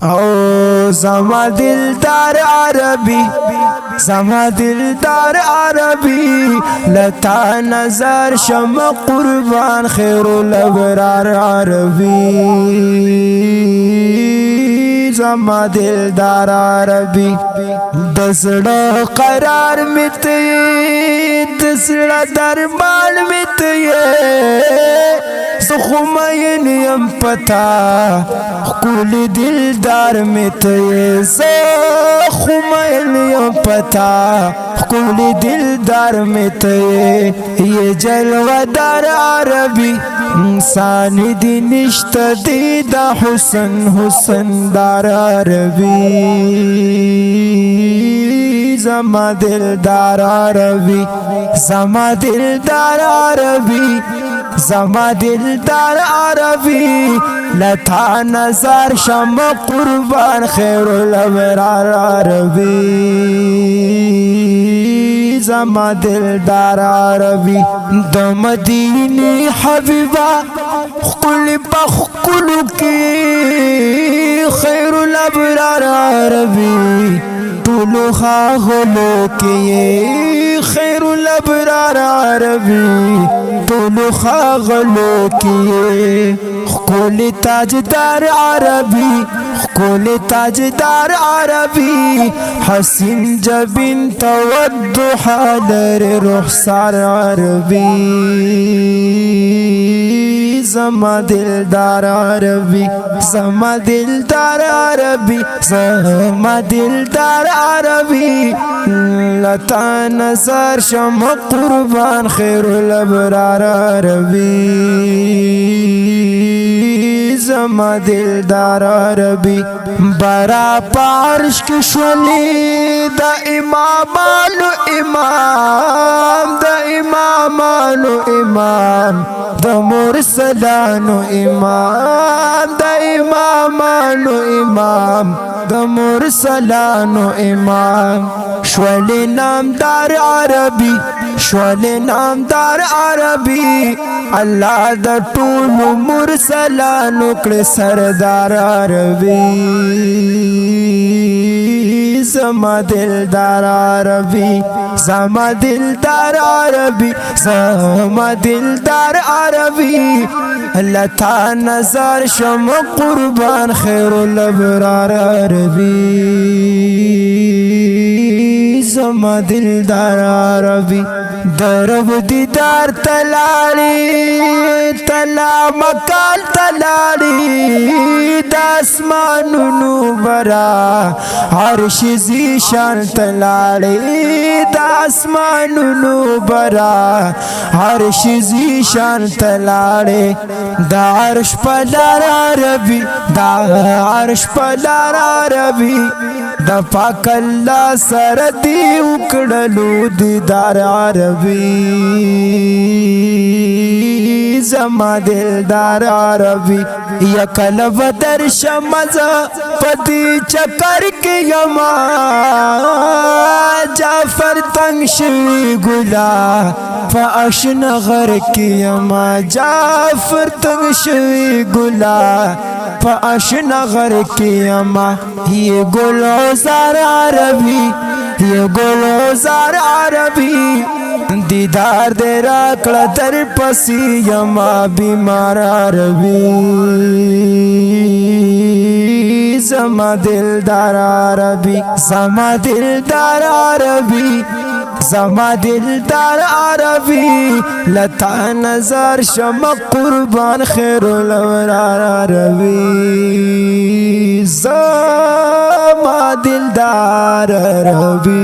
او زما دلدار عربي زما دلدار عربي لتا نظر شم قربان خير الابرار عربي زما دلدار عربي دسڑا قرار مت دسڑا درمان مت سخمین یم پتا کل دلدار مت سخمین یم پتا کل دلدار مت یہ جلوہ دار عربی انسان دی نشت دی دا حسن حسن دار عربی زما دلدار عربی زما دلدار عربی زما دلدار عربی لتا نظر شم قربان خیر الابرار عربی زما دلدار عربی د مدینه حبیبا خل بخل کی خیر الابرار عربی طول خاغلو کی خیر الابرار عربی طول خاغلو کی خل تاجدار عربی خل تاجدار عربی حسین جبین توضحا در رخسار عربی زما دلدار عربی زما دلدار عربی زما دلدار عربی لتا نظر شم قربان خیر الابرار عربی زما دلدار عربی برا پارش کشولی دا امامانو امام دا امامانو امام دا مرسلانو امام دا امامانو امام دا مرسلانو امام شولی نامدار عربی شولی نامدار عربی اللہ دا طول مرسلانو کڑ سردار عربی زما دلدار عربی زما دلدار عربی زما دلدار عربی لتا نظر شم قربان خیر الابرار عربی زما دلدار عربی درب دیدار تلالی تلا مکان تلالی داسمانونو برا عرش زیشان تلالی داسمانونو برا عرش زیشان تلالی دا عرش پلار عربی دا عرش پلار عربی دا پاک اللہ سردی اکڑلو دیدار عربی زما دلدار عربی یکل بدر شمزا پدی چکر کی یما جعفر تنگ شوی گلا فاشن غر کی یما جعفر تنگ شوی گلا فاشن غر کی یما یہ گلوزار عربی یہ گلوزار عربی دیدار دے راکڑا در پسی یما بیمار عربی زما دلدار عربی زما دلدار عربی زما دلدار عربی لتا نظر شم قربان خیر الابرار عربی زما دلدار عربی